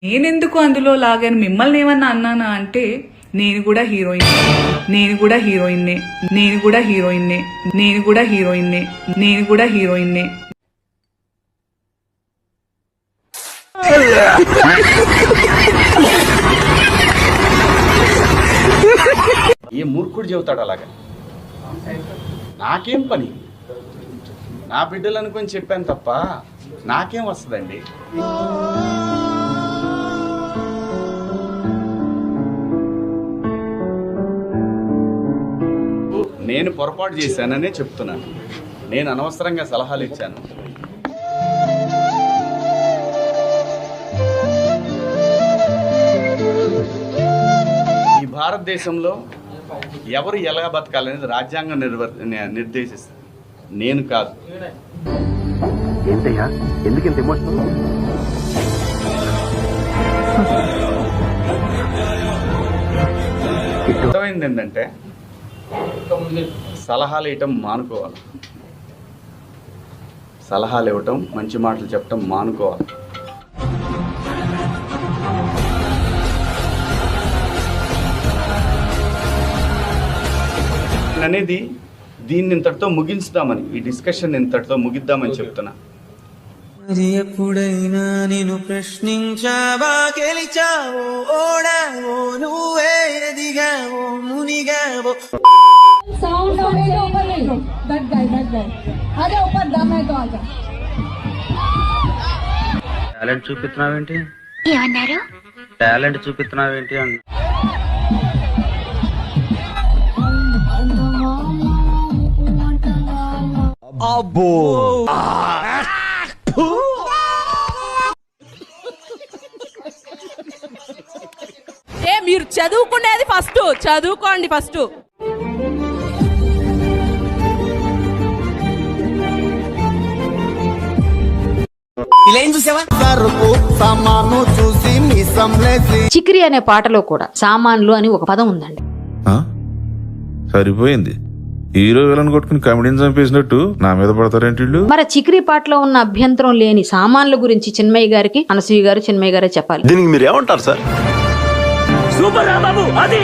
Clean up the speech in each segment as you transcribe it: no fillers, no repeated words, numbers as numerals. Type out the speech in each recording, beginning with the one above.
నేనెందుకు అందులో లాగాను, మిమ్మల్ని ఏమన్నా అన్నానా అంటే నేను కూడా హీరోయిన్, నేను కూడా హీరోయిన్నే, నేను కూడా హీరోయిన్నే, నేను కూడా హీరోయిన్నే, నేను కూడా హీరోయిన్నే. ఏ మూర్ఖుడు చెబుతాడు అలాగా? నాకేం పని, నా బిడ్డలు అనుకొని చెప్పాను తప్ప నాకేం వస్తుందండి? నేను పొరపాటు చేశాననే చెప్తున్నాను. నేను అనవసరంగా సలహాలు ఇచ్చాను. ఈ భారతదేశంలో ఎవరు ఎలా బతకాలనేది రాజ్యాంగం నిర్దేశిస్తుంది, నేను కాదు. ఏంటయ్యా ఎందుకు ఇంత ఎమోషనల్? అర్థమైంది ఏంటంటే సలహాలు ఇవ్వటం మానుకోవాలి, సలహాలు ఇవ్వటం, మంచి మాటలు చెప్పటం మానుకోవాలి. అనేది దీన్ని ఇంతటితో ముగించుదామని, ఈ డిస్కషన్ ఇంతటితో ముగిద్దామని చెప్తున్నా. మరి ఎప్పుడైనా నేను ప్రశ్నించావా, గెలిచావో, ఓడావో, నువ్వే ఎదిగావో, మునిగావో. साउंड मेरे ऊपर ले लो, दट गए अरे ऊपर दम है तो आजा. టాలెంట్ చూపిస్తున్నావేంటి? ఏమన్నారు? టాలెంట్ చూపిస్తున్నావేంటి అన్న. అబ్బో మీరు చదువుకునేది ఫస్ట్, చదువుకోండి ఫస్ట్. చిక్రి అనే పాటలో కూడా సామాన్లు అని ఒక పదం ఉందండి. సరిపోయింది, హీరో విలన్ కొట్టుకుని కమెడీని చంపేసినట్టు నా మీద పడతారేంటి వీళ్ళు? మరి చిక్రి పాటలో ఉన్న అభ్యంతరం లేని సామాన్ల గురించి చిన్మయ్య గారికి అనసూయ గారు, చిన్మయ్య గారే చెప్పాలి. దీనికి మీరు ఏమంటారు సార్? సూపర్ రా బాబు. అది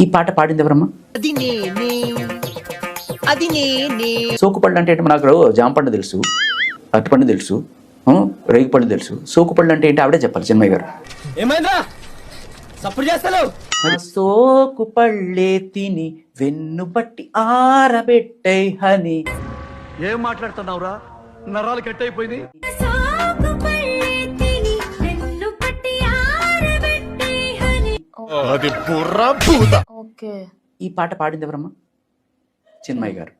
ఈ పాట పాడింది ఎవరమ్మా? సోకుపళ్ళు అంటే ఏంటి? నాకు జాంపండు తెలుసు, అరటిపండు తెలుసు, రేగిపళ్ళు తెలుసు. సోకుపళ్ళు అంటే ఏంటి ఆవిడే చెప్పాలి, చిన్మయ్య గారు. ఏమైందా సప్పుడు చేస్తాను? సోకుపళ్ళే తిని వెన్ను బట్టి ఆరబెట్టై హని. ఏం మాట్లాడుతున్నావురా? నరాలు కట్ అయిపోయింది. అది బుర్రా భూత. ఈ పాట పాడింది ఎవరమ్మా? చిన్మయ్య గారు.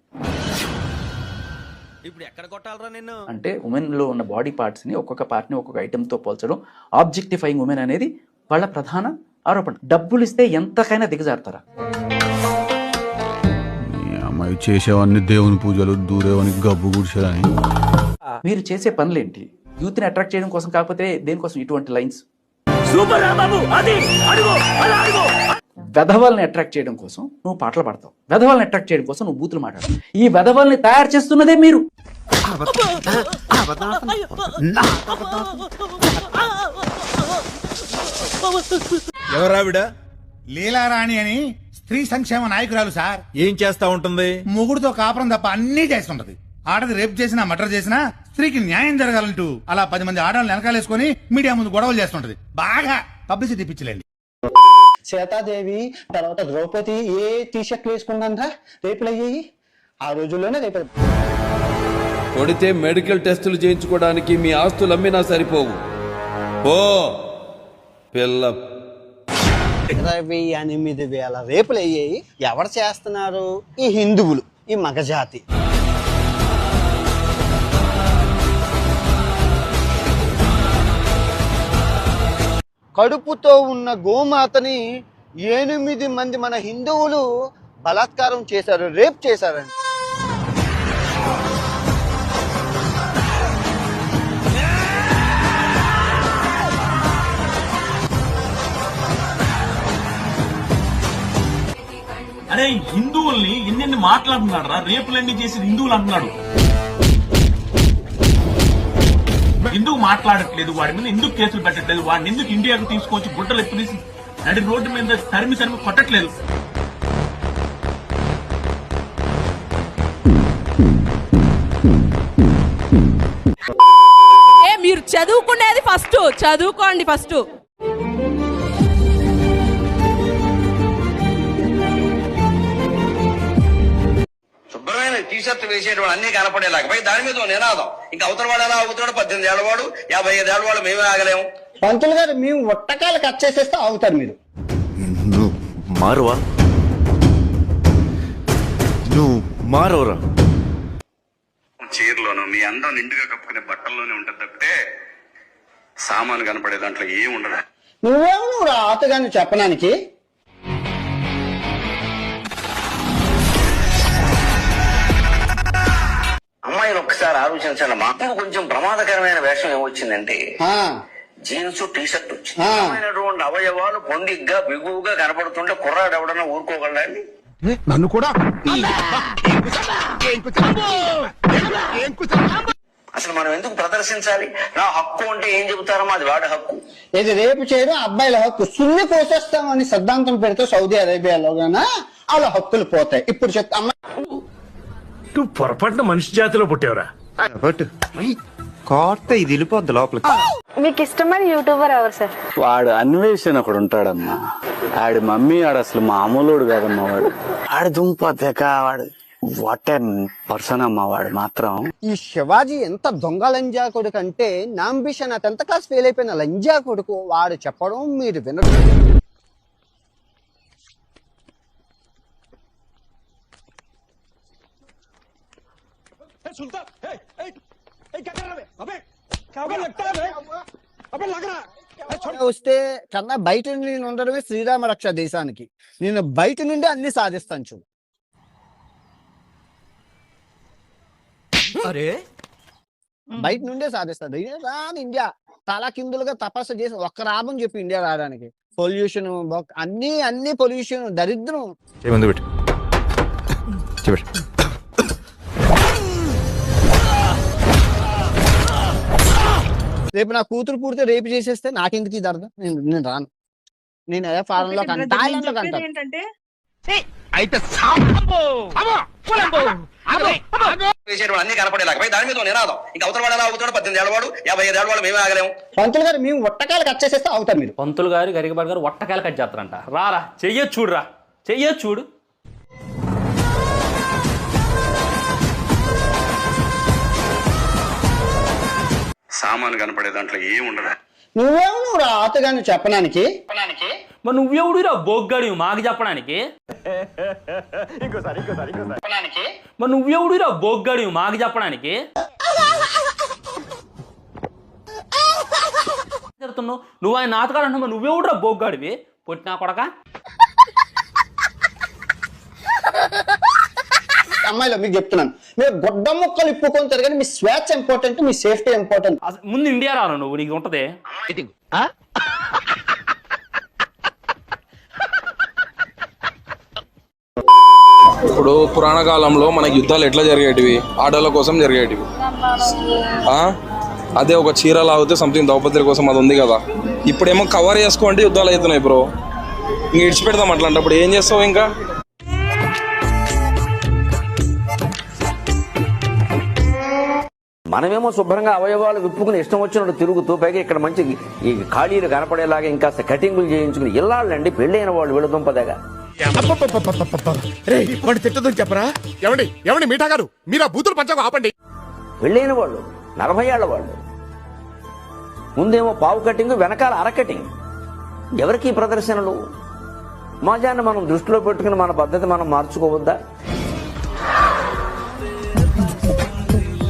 ఇప్పుడు ఎక్కడ కొట్టాలరా నిన్ను? అంటే ఉమెన్ లో ఉన్న బాడీ పార్ట్స్ ని ఒక్కొక్క పార్ట్ ని ఒక్కొక్క ఐటమ్ తో పోల్చడం, ఆబ్జెక్టిఫైయింగ్ ఉమెన్ అనేది వాళ్ళ ప్రధాన ఆరోపణ. డబ్బులు ఇస్తే ఎంతకైనా దిగజారుతారా? అమ్మాయి చేసేవన్నీ దేవుని పూజలు, దూరేవని గబ్బు గుడిసేదని. మీరు చేసే పనులేంటి? యూత్ ని అట్రాక్ట్ చేయడం కోసం, కాకపోతే దేనికోసం ఇటువంటి లైన్స్? సూపర్ రా బాబు. అది అడుగు, అలా అడుగు. వెధవల్ని అట్రాక్ట్ చేయడం కోసం నువ్వు పాటలు పాడతావు, వెధవల్ని అట్రాక్ట్ చేయడం కోసం నువ్వు బూతులు మాట్లాడతావు. ఈ వెధవల్ని తయారు చేస్తున్నదే మీరు. ఎవరావిడ? లీలారాణి అని స్త్రీ సంక్షేమ నాయకురాలు సార్. ఏం చేస్తా ఉంటుంది? మొగుడుతో కాపురం తప్ప అన్ని చేస్తుంటది. ఆడది రేప్ చేసినా, మర్డర్ చేసినా స్త్రీకి న్యాయం జరగాలంటూ అలా 10 మంది ఆడవాళ్ళని వెనకాలేసుకుని మీడియా ముందు గొడవలు చేస్తుంటది. బాగా పబ్లిసిటీ పిచ్చిలేండి. సీతాదేవి తర్వాత ద్రౌపది ఏ టీషర్ట్లు వేసుకుందా రేపులు అయ్యాయి ఆ రోజుల్లోనే. రేపు కొడితే మెడికల్ టెస్టులు చేయించుకోవడానికి మీ ఆస్తులు అమ్మినా సరిపోవు. ఓ పిల్ల 28,000 రేపులు అయ్యాయి. ఎవరు చేస్తున్నారు? ఈ హిందువులు, ఈ మగజాతి. కడుపుతో ఉన్న గోమాతని 8 మంది మన హిందువులు బలాత్కారం చేశారు, రేప్ చేశారండి. అరే హిందువుల్ని ఎన్ని మాట్లాడుతున్నాడు రా, రేపులన్నీ చేసి హిందువులు అంటున్నాడు. మాట్లాడట్లేదు, వాడి మీద ఎందుకు కేసులు పెట్టట్లేదు, వాడిని ఎందుకు ఇండియాకు తీసుకొచ్చి గుడ్డలు ఎత్తునేసి నడి రోడ్డు మీద తరిమి కొట్టట్లేదు. మీరు చదువుకునేది ఫస్ట్, చదువుకోండి ఫస్ట్. శుభ్రమైన టీ షర్ట్ వేసేటువంటి అన్ని కనపడేలాగా దాని మీద నినాదం. ఇంకా అవతల వాడు ఎలా అవుతాడు, 18 ఏళ్ల వాడు 55 ఏళ్ల వాడు మేమే ఆగలేము. పంతులు గారు మేము ఒట్టకాయలు కట్ చేసేస్తే అవుతారు మీరు. నువ్వు మారువా, నువ్వు మారవరా. చీరలోనూ మీ అందం నిండుగా కప్పుకునే బట్టల్లోనే ఉంటుంది తప్పితే సామాను కనపడే దాంట్లో ఏం ఉండదు. నువ్వు రాతగాని చెప్పడానికి. అమ్మాయిలు ఒక్కసారి ఆలోచించండి. మాకు కొంచెం ప్రమాదకరమైన వేషం ఏమొచ్చిందంటే జీన్స్ టీ షర్ట్ వచ్చింది. అవయవాలు పొందిగ్గా బిగువుగా కనపడుతుంటే కుర్రాడు ఎవడన్నా ఊరుకోగలండి? నన్ను కూడా అసలు మనం ఎందుకు ప్రదర్శించాలి? నా హక్కు అంటే ఏం చెబుతారో అది వాడి హక్కు. ఇది రేపు చేయడం అబ్బాయిల హక్కు. సున్ని పోసేస్తామని సిద్ధాంతం పెడితే సౌదీ అరేబియాలో గానా వాళ్ళ హక్కులు పోతాయి. ఇప్పుడు చెప్తా నువ్వు పొరపాటున మనిషి జాతిలో పుట్టేవరా? కోర్త ఇది వెళ్ళిపోద్ది లోపలికి. మీకు ఇష్టమైన యూట్యూబర్ ఎవరు సార్? వాడు అన్వేషణ ఒకడు ఉంటాడమ్మా. ఆడి మమ్మీ ఆడు అసలు మామూలుడు కాదమ్మా. వాడు ఆడి దుంప తెక వాడు వాట్ ఎన్ పర్సన్ అమ్మా. వాడు మాత్రం ఈ శివాజీ ఎంత దొంగ లంజా కొడుకు అంటే నా అంబిషన్ నా 10th క్లాస్ ఫెయిల్ అయిపోయిన లంజా కొడుకు వాడు చెప్పడం మీరు వినరు. వస్తే కన్నా బయట నుండి ఉండడమే శ్రీరామ రక్ష దేశానికి. నేను బయట నుండి అన్ని సాధిస్తాను చూ. బయట నుండే సాధిస్తాడు. రాను ఇండియా తలా కిందులుగా తపస్సు చేసి ఒక్క రాబని చెప్పి ఇండియా రావడానికి. పొల్యూషన్ అన్ని పొల్యూషన్ దరిద్రం. రేపు నా కూతురు పూర్తి రేపు చేసేస్తే నాకెందుకు ఇది అర్థం? నేను రాను. నేను అదే ఫారెన్ లో థాయిలాండ్ లో కంటాను. అన్ని కనపడేలాగా దాని మీద నినాదం. ఇంకా అవతల వాడు ఎలా అవుతాడు, 18 ఏళ్ల వాడు 55 ఏళ్ల వాడు మేమే ఆగలేము. పంతులు గారు మేము ఒట్టకాయలు కట్ చేసేస్తే అవుతారు మీరు. పంతులు గారు గరికబాబు గారు ఒట్టకాయలు కట్ చేస్తారంట. రారా చెయ్యొచ్చు చూడురా, చెయ్యొచ్చు చూడు. సామాను కనపడే దాంట్లో ఏం ఉండదు. నువ్వు రాతగాని చెప్పడానికి. మరి నువ్వెవడురా బొగ్గాడి మాకు చెప్పడానికి? మరి నువ్వెవడురా బొగ్గాడి మాకు చెప్పడానికి? నువ్వు ఆయన నాతగాడు అంటున్నావు, నువ్వెవడురా బొగ్గాడివి పొట్టినా కొడక? అమ్మాయిలో మీకు చెప్తున్నాను, మీరు గొడ్డ ముక్కలు ఇప్పుకొని కానీ మీ స్వేచ్ఛ ఇంపార్టెంట్, మీ సేఫ్టీ ఇంపార్టెంట్. ముందు ఇండియా రాను నువ్వు, నీకు ఉంటది. ఇప్పుడు పురాణ కాలంలో మనకి యుద్ధాలు ఎట్లా జరిగేటివి? ఆడోళ్ళ కోసం జరిగేటివి. అదే ఒక చీర లాగితే సంథింగ్ ద్రౌపది కోసం అది ఉంది కదా. ఇప్పుడేమో కవర్ చేసుకోండి యుద్ధాలు అవుతున్నాయి బ్రో. ఇంక ఇడిచిపెడదాం అట్లాంటప్పుడు ఏం చేస్తావు? ఇంకా మనమేమో శుభ్రంగా అవయవాలు విప్పుకుని ఇష్టం వచ్చినట్టు తిరుగుతూ, పైగా ఇక్కడ మంచి ఈ ఖాళీలు కనపడేలాగా ఇంకా కటింగులు చేయించుకుని ఇల్లాళ్ళండి పెళ్ళైన వాళ్ళు వెళుతుంపదేగా. తిట్టదని చెప్పరా? ఏమండి మీఠా గారు, మీరు ఆ బూతులు పంచకు ఆపండి. పెళ్ళైన వాళ్ళు 40 ఏళ్ల వాళ్ళు ముందేమో పావు కటింగ్, వెనకాల అర కటింగ్. ఎవరికి ప్రదర్శనలు? సమాజాన్ని మనం దృష్టిలో పెట్టుకుని మన పద్ధతి మనం మార్చుకోవద్దా?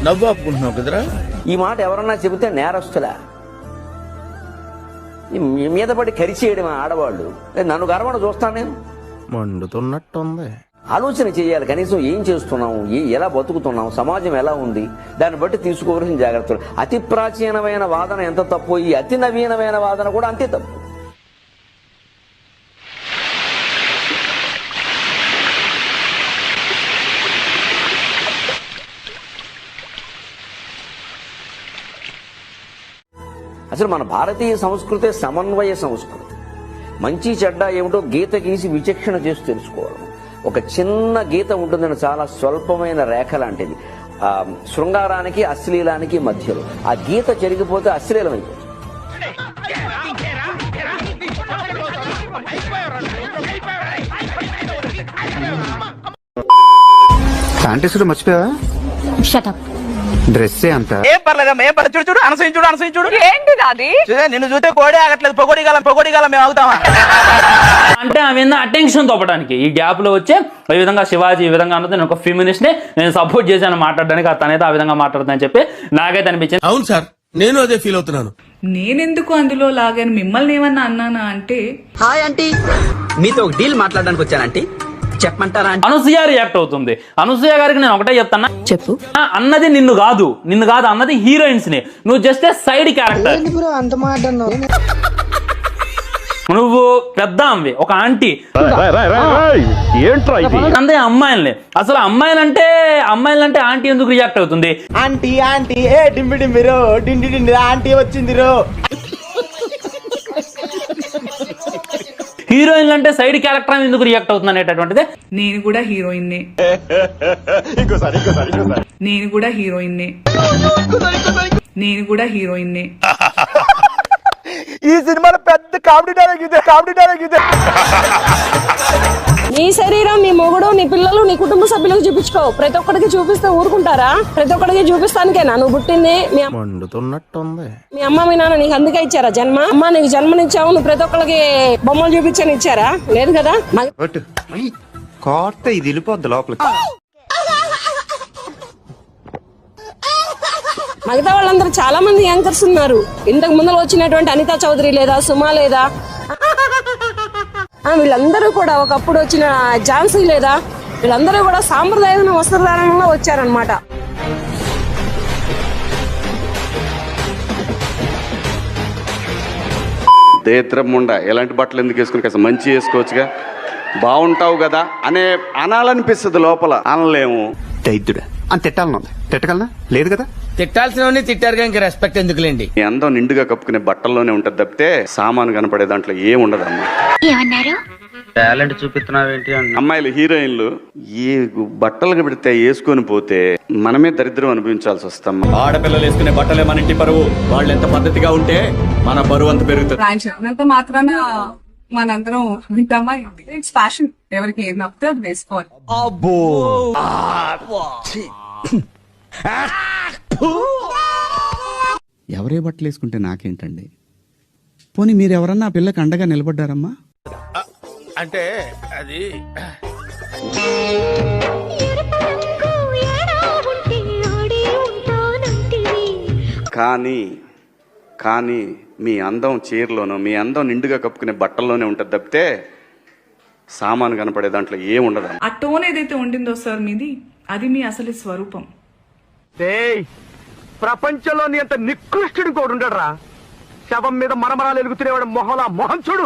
నవ్వు ఆపుకుంటున్నావు కదరా. ఈ మాట ఎవరన్నా చెబితే నేరస్తులా? మీద పడి కరిచేయడం ఆడవాళ్ళు. నన్ను గర్వణ చూస్తాను నేను. మండుతున్నట్టుంది. ఆలోచన చేయాలి. కనీసం ఏం చేస్తున్నాము, ఎలా బతుకుతున్నాము, సమాజం ఎలా ఉంది, దాన్ని బట్టి తీసుకోవాల్సిన జాగ్రత్తలు. అతి ప్రాచీనమైన వాదన ఎంత తప్పు, ఈ అతి నవీనమైన వాదన కూడా అంతే తప్పు. అసలు మన భారతీయ సంస్కృతి సమన్వయ సంస్కృతి. మంచి చెడ్డ ఏమిటో గీత గీసి విచక్షణ చేసి తెలుసుకోవడం. ఒక చిన్న గీత ఉంటుందని, చాలా స్వల్పమైన రేఖ లాంటిది, శృంగారానికి అశ్లీలానికి మధ్యలో. ఆ గీత జరిగిపోతే అశ్లీలమైపోతుంది. ప్యాంటీసులు మర్చిపోయావా? డ్రెస్ అంత ఏం పర్లేదమ్మా, ఏం పర్లేదు. చూడు చూడు, అనసూయించుడు. ఏంటిది అది? నిన్ను చూస్తే కోడే ఆగట్లేదు. పొగడిగాలం మేము ఆగుతామా? అంటే ఆమె అటెన్షన్ తోపడానికి ఈ గ్యాప్ లో వచ్చే ఈ విధంగా శివాజీ ఈ విధంగా అన్నది, నేను ఒక ఫెమినిస్ట్ ని నేను సపోర్ట్ చేశాను మాట్లాడడానికి, తనైతే ఆ విధంగా మాట్లాడుతుందని చెప్పి నాకైతే అనిపించింది. అవును సార్, నేను అదే ఫీల్ అవుతున్నాను. నేనెందుకు అందులో లాగాను, మిమ్మల్ని ఏమన్నా అన్నానా అంటే, హాయ్ ఆంటీ, మీతో ఒక డీల్ మాట్లాడడానికి వచ్చానంటీ, చెప్పమంటారా? అనసూయ రియాక్ట్ అవుతుంది. అనసూయ గారికి నేను ఒకటే చెప్తాను, చెప్పు. అన్నది నిన్ను కాదు అన్నది హీరోయిన్స్ ని. నువ్వు జస్ట్ సైడ్ క్యారెక్టర్. నువ్వు పెద్ద అమ్మే, ఒక ఆంటీ అందే అమ్మాయిల్ని. అసలు అమ్మాయిలంటే ఆంటీ ఎందుకు రియాక్ట్ అవుతుంది? ఆంటీ ఆంటీ ఏ డింబి డింబిరో డిండి డిండి ఆంటీ వచ్చిందిరో. హీరోయిన్లు అంటే సైడ్ క్యారెక్టర్ ఎందుకు రియాక్ట్ అవుతుంది అనేటటువంటిది. నేను కూడా హీరోయిన్నే, నేను కూడా హీరోయిన్నే, నేను కూడా హీరోయిన్నే. ఈ సినిమాలో పెద్ద కామెడీ డైలాగ్ ఇదే. నీ శరీరం, నీ మొగుడు, నీ పిల్లలు, నీ కుటుంబ సభ్యులకు చూపించుకో. ప్రతి ఒక్కడికి చూపిస్తే ఊరుకుంటారా? ప్రతి ఒక్కడికి చూపిస్తానికేనా నువ్వు పుట్టింది? మండుతున్నట్టుంది. మీ అమ్మ మీ నాన్న నీకు అందుకే ఇచ్చారా జన్మ? అమ్మ నీకు జన్మనిచ్చావు, నువ్వు ప్రతి ఒక్కరికి బొమ్మలు చూపించని ఇచ్చారా? లేదు కదా. కోర్త ఇది వెళ్ళిపోద్ది లోపలికి. మిగతా వాళ్ళందరూ చాలా మంది యాంకర్స్ ఉన్నారు. ఇంతకు ముందు వచ్చినటువంటి అనితా చౌదరి లేదా, సుమా లేదా, వీళ్ళందరూ కూడా ఒకప్పుడు వచ్చిన ఝాన్సీ లేదా, వీళ్ళందరూ కూడా సాంప్రదాయ వస్త్రధారణలో వచ్చారనమాట. దేత్రముండా ఎలాంటి బట్టలు ఎందుకు వేసుకుని కాస్త మంచి వేసుకోవచ్చుగా, బాగుంటావు కదా అనాలనిపిస్తుంది, లోపల అనలేము. దైద్యుడా అని తిట్టాలన్నది, తిట్టగలనా? లేదు కదా. తిట్టాల్సిన తిట్టారుగా, ఇంక రెస్పెక్ట్ ఎందుకులేండి. ఈ అందం నిండుగా కప్పుకునే బట్టల్లోనే ఉంటది తప్పితే సామాను కనపడే దాంట్లో ఏముండదమ్మా. టాలెంట్ చూపిస్తున్నావేంటి? అమ్మాయిలు హీరోయిన్లు ఈ బట్టలు పెడితే వేసుకొని పోతే మనమే దరిద్రం అనుభవించాల్సి వస్తామ్మా. ఆడపిల్లలు వేసుకునే బట్టలే మన ఇంటి పరువు. వాళ్ళు ఎంత పద్ధతిగా ఉంటే మన బరువు అంత పెరుగుతుంది. ఆయన చెప్పినంత మాత్రాన మనందరం వింటామా? ఇట్స్ ఫ్యాషన్, ఎవరికి ఏం నప్పితే అది వేసుకోవాలి. ఎవరే బట్టలు వేసుకుంటే నాకేంటండి? పోనీ మీరు ఎవరన్నా ఆ పిల్లకి అండగా నిలబడ్డారమ్మా? అంటే అది కానీ మీ అందం చీరలోనో, మీ అందం నిండుగా కప్పుకునే బట్టల్లోనే ఉంటది తప్పితే సామాను కనపడే దాంట్లో ఏముండదు. ఆ టోన్ ఏదైతే ఉండిందో సార్ మీది, అది మీ అసలు స్వరూపం. ప్రపంచంలో నీ అంత నికృష్టుడు కూడా ఉండడరా. శవం మీద మరమరాలు ఎలుగుతునేవాడు మొహం చూడు.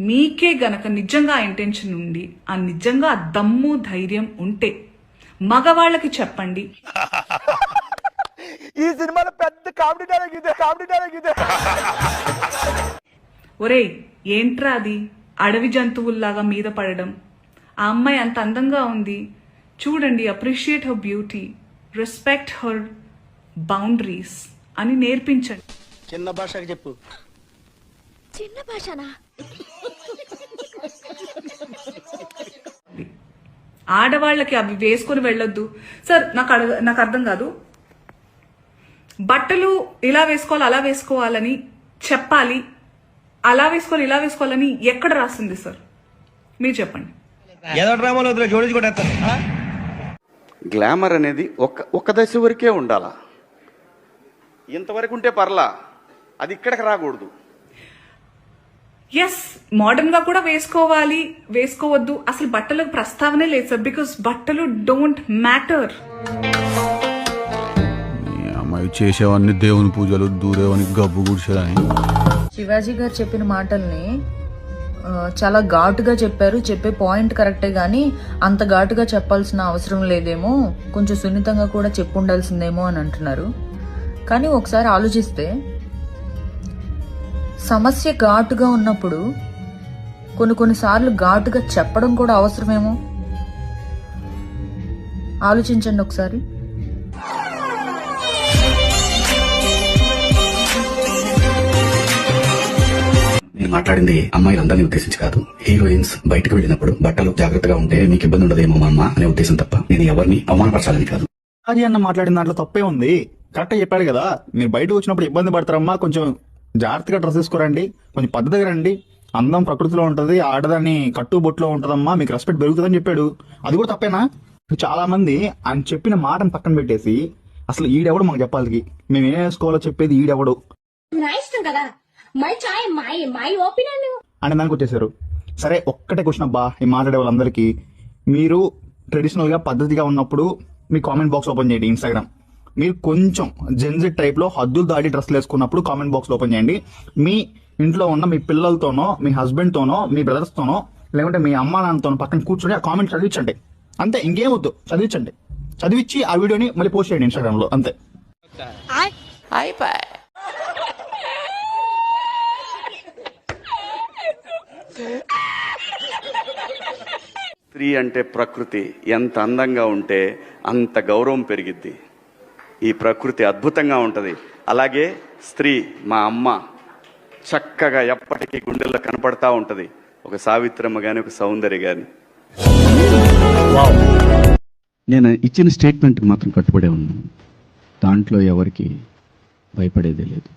మీకే గనక నిజంగా ఇంటెన్షన్ ఉండి, ఆ నిజంగా దమ్ము ధైర్యం ఉంటే మగవాళ్ళకి చెప్పండి. ఈ సినిమాలో పెద్ద కామెడీ డైలాగ్ ఇదే. ఒరేయ్ ఏంట్రా అది, అడవి జంతువుల్లాగా మీద పడడం? ఆ అమ్మాయి అంత అందంగా ఉంది చూడండి, appreciate her beauty, respect her boundaries అని నేర్పించండి. చిన్న భాషకి చెప్పు. చిన్న భాషనా? ఆడవాళ్ళకి అవి వేసుకొని వెళ్ళొద్దు సార్. నాకు అర్థం కాదు. బట్టలు ఇలా వేసుకోవాలి, అలా వేసుకోవాలని చెప్పాలి, అలా వేసుకోవాలి, ఇలా వేసుకోవాలని ఎక్కడ రాసింది సార్? మీరు చెప్పండి. గ్లామర్ అనేది ఒక దశ వరకే ఉండాలా, ఇంతవరకు ఉంటే పర్లా, అది ఇక్కడికి రాకూడదు. ఎస్, మోడర్న్ గా కూడా వేసుకోవాలి, వేసుకోవద్దు, అసలు బట్టలకు ప్రస్తావనే లేదు సార్. బికాస్ బట్టలు డోంట్ మ్యాటర్. అమ్మాయి చేసేవన్నీ దేవుని పూజలు, దూరేవని గబ్బు గుడిసేదని. శివాజీ గారు చెప్పిన మాటల్ని చాలా ఘాటుగా చెప్పారు. చెప్పే పాయింట్ కరెక్టే గానీ అంత ఘాటుగా చెప్పాల్సిన అవసరం లేదేమో, కొంచెం సున్నితంగా కూడా చెప్పుండాల్సిందేమో అని అంటున్నారు. కానీ ఒకసారి ఆలోచిస్తే సమస్య ఘాటుగా ఉన్నప్పుడు కొన్నిసార్లు ఘాటుగా చెప్పడం కూడా అవసరమేమో. ఆలోచించండి ఒకసారి. నేను మాట్లాడింది అమ్మాయిలందరినీ ఉద్దేశించి కాదు. హీరోయిన్స్ బయటకు వెళ్ళినప్పుడు బట్టలు జాగ్రత్తగా ఉంటే మీకు ఇబ్బంది ఉండదేమో మా అమ్మ అనే ఉద్దేశం తప్ప నేను ఎవరిని అవమానపరచాలని కాదు. అది అన్న మాట్లాడిన దాంట్లో తప్పే ఉంది. కరెక్ట్ చెప్పాడు కదా, మీరు బయటకు వచ్చినప్పుడు ఇబ్బంది పడతారమ్మా, కొంచెం జాగ్రత్తగా డ్రెస్ వేసుకోరండి, కొంచెం పద్ధతిగా రండి, అందం ప్రకృతిలో ఉంటది, ఆడదాన్ని కట్టుబొట్టులో ఉంటదమ్మా, మీకు రెస్పెక్ట్ పెరుగుతుందని చెప్పాడు. అది కూడా తప్పేనా? చాలా మంది ఆయన చెప్పిన మాటను పక్కన పెట్టేసి అసలు ఈడెవడు మాకు చెప్పాలి, మేము ఏం వేసుకోవాలో చెప్పేది ఈడెవడు అని దానికి వచ్చేసారు. సరే ఒక్కటే క్వశ్చన్ అబ్బా ఈ మాట్లాడే వాళ్ళందరికీ, మీరు ట్రెడిషనల్ గా పద్ధతిగా ఉన్నప్పుడు మీ కామెంట్ బాక్స్ ఓపెన్ చేయండి ఇన్స్టాగ్రామ్. మీరు కొంచెం జెన్జెట్ టైప్ లో హద్దులు దాటి డ్రెస్లు వేసుకున్నప్పుడు కామెంట్ బాక్స్ ఓపెన్ చేయండి. మీ ఇంట్లో ఉన్న మీ పిల్లలతోనో, మీ హస్బెండ్ తోనో, మీ బ్రదర్స్ తోనో, లేకుంటే మీ అమ్మా నాన్నతోనో పక్కన కూర్చొని ఆ కామెంట్ చదివించండి. అంతే, ఇంకేం వద్దు, చదివించండి. చదివించి ఆ వీడియోని మళ్ళీ పోస్ట్ చేయండి ఇన్స్టాగ్రామ్ లో, అంతే. స్త్రీ అంటే ప్రకృతి, ఎంత అందంగా ఉంటే అంత గౌరవం పెరిగిద్ది. ఈ ప్రకృతి అద్భుతంగా ఉంటుంది. అలాగే స్త్రీ మా అమ్మ చక్కగా ఎప్పటికీ గుండెల్లో కనపడతా ఉంటుంది. ఒక సావిత్రమ్మ కానీ, ఒక సౌందర్య కానీ. నేను ఇచ్చిన స్టేట్మెంట్కి మాత్రం కట్టుబడే ఉన్నాను. దాంట్లో ఎవరికి భయపడేదే లేదు.